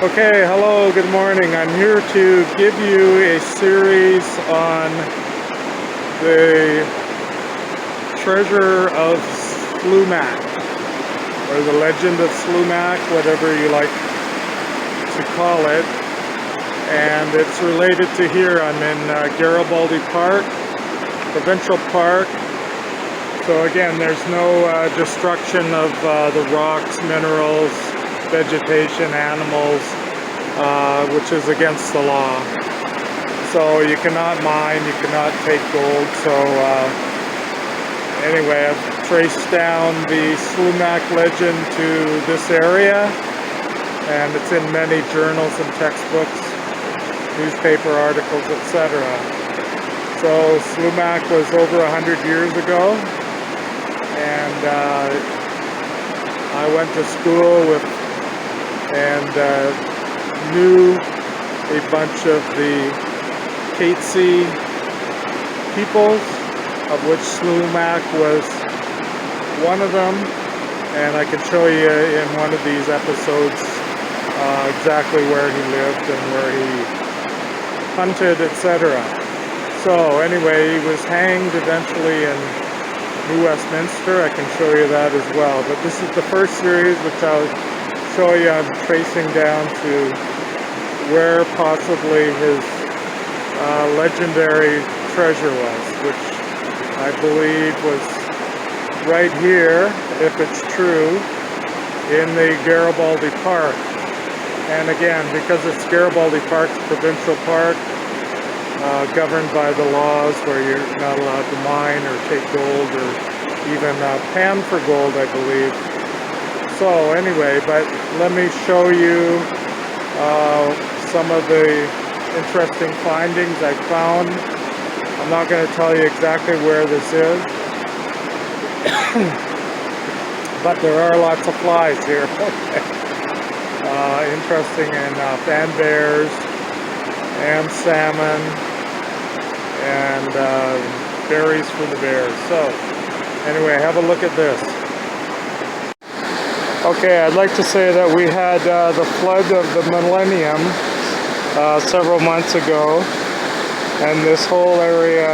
Okay, hello, good morning. I'm here to give you a series on the treasure of Slumach, or the legend of Slumach, whatever you like to call it. And it's related to here. I'm in Garibaldi Park, Provincial Park. So again, there's no destruction of the rocks, minerals, vegetation, animals, which is against the law. So you cannot mine, you cannot take gold. So anyway, I've traced down the Slumach legend to this area, and it's in many journals and textbooks, newspaper articles, etc. So Slumach was over 100 years ago, and I went to school with and knew a bunch of the Katesi peoples, of which Slumach was one of them, and I can show you in one of these episodes exactly where he lived and where he hunted, etc. So anyway, he was hanged eventually in New Westminster. I can show you that as well, but this is the first series which I'll show you. I'm tracing down to where possibly his legendary treasure was, which I believe was right here, if it's true, in the Garibaldi Park. And again, because it's Garibaldi Park's provincial park, governed by the laws where you're not allowed to mine or take gold or even pan for gold, I believe. So anyway, but let me show you some of the interesting findings I found. I'm not going to tell you exactly where this is, but there are lots of flies here. Interesting in fan bears and salmon and berries for the bears. So anyway, have a look at this. Okay, I'd like to say that we had the flood of the millennium several months ago, and this whole area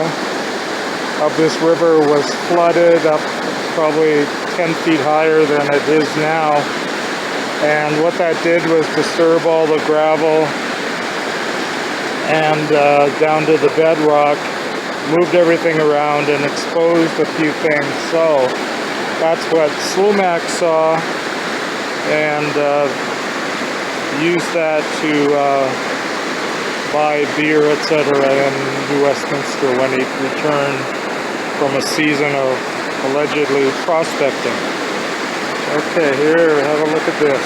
of this river was flooded up probably 10 feet higher than it is now. And what that did was disturb all the gravel and down to the bedrock, moved everything around and exposed a few things. So that's what Slumach saw, and used that to buy beer, etc. in New Westminster when he returned from a season of allegedly prospecting. Okay, here, have a look at this.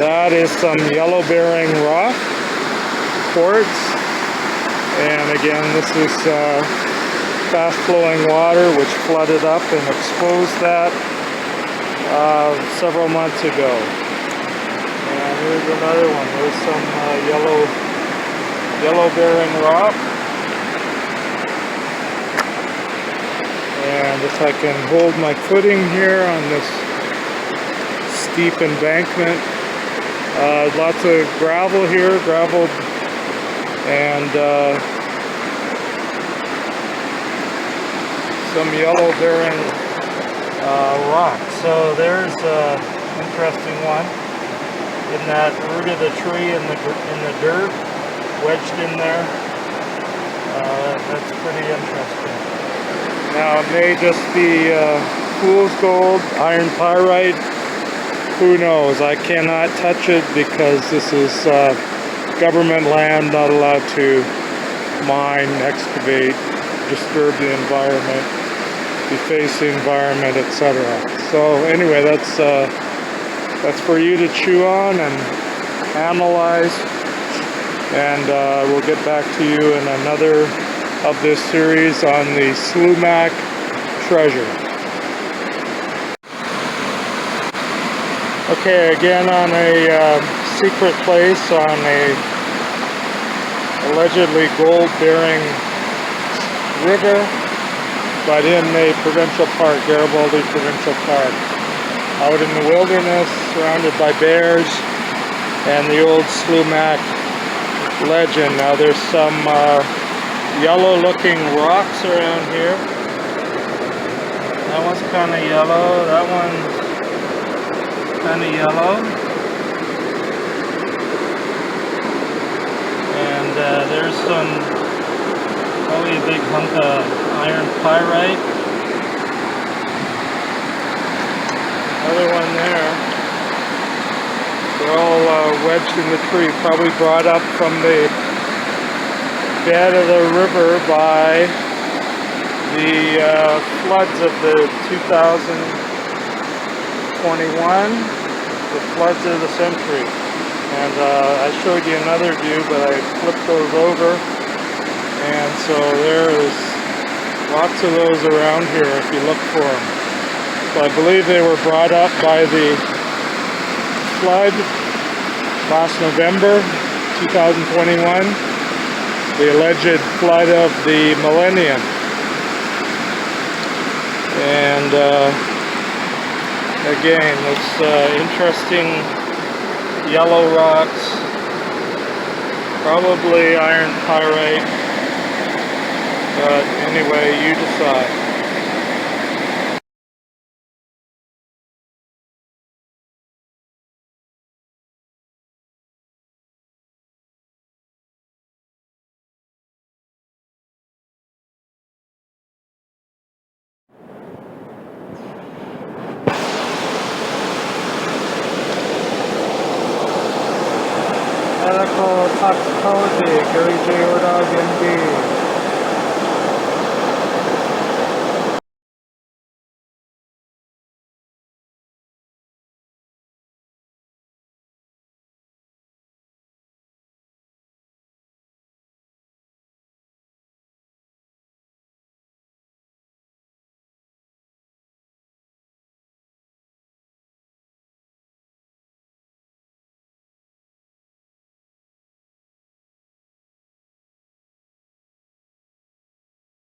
That is some yellow-bearing rock, quartz, and again, this is fast-flowing water which flooded up and exposed that several months ago. And here's another one. There's some yellow-bearing rock. And if I can hold my footing here on this steep embankment, lots of gravel here, and some yellow-bearing rock. So there's an interesting one in that root of the tree in the dirt, wedged in there. That's pretty interesting. Now it may just be fool's gold, iron pyrite. Who knows? I cannot touch it because this is government land, not allowed to mine, excavate, disturb the environment, deface the environment, etc. So anyway, that's for you to chew on and analyze, and we'll get back to you in another of this series on the Slumach treasure. Okay, again on a secret place on a allegedly gold-bearing river. but in a provincial park, Garibaldi Provincial Park. Out in the wilderness, surrounded by bears, and the old Slumach legend. Now there's some yellow-looking rocks around here. That one's kind of yellow. That one's kind of yellow. And there's probably a big hunk of Iron Pyrite. Another one there. They're all wedged in the tree, probably brought up from the bed of the river by the floods of the 2021, the floods of the century. And I showed you another view, but I flipped those over. And so there's lots of those around here if you look for them. So I believe they were brought up by the flood last November 2021, the alleged flood of the millennium. And again, it's interesting yellow rocks, probably iron pyrite, but anyway, you decide. Medical toxicology, Gary J. Ordog, MD.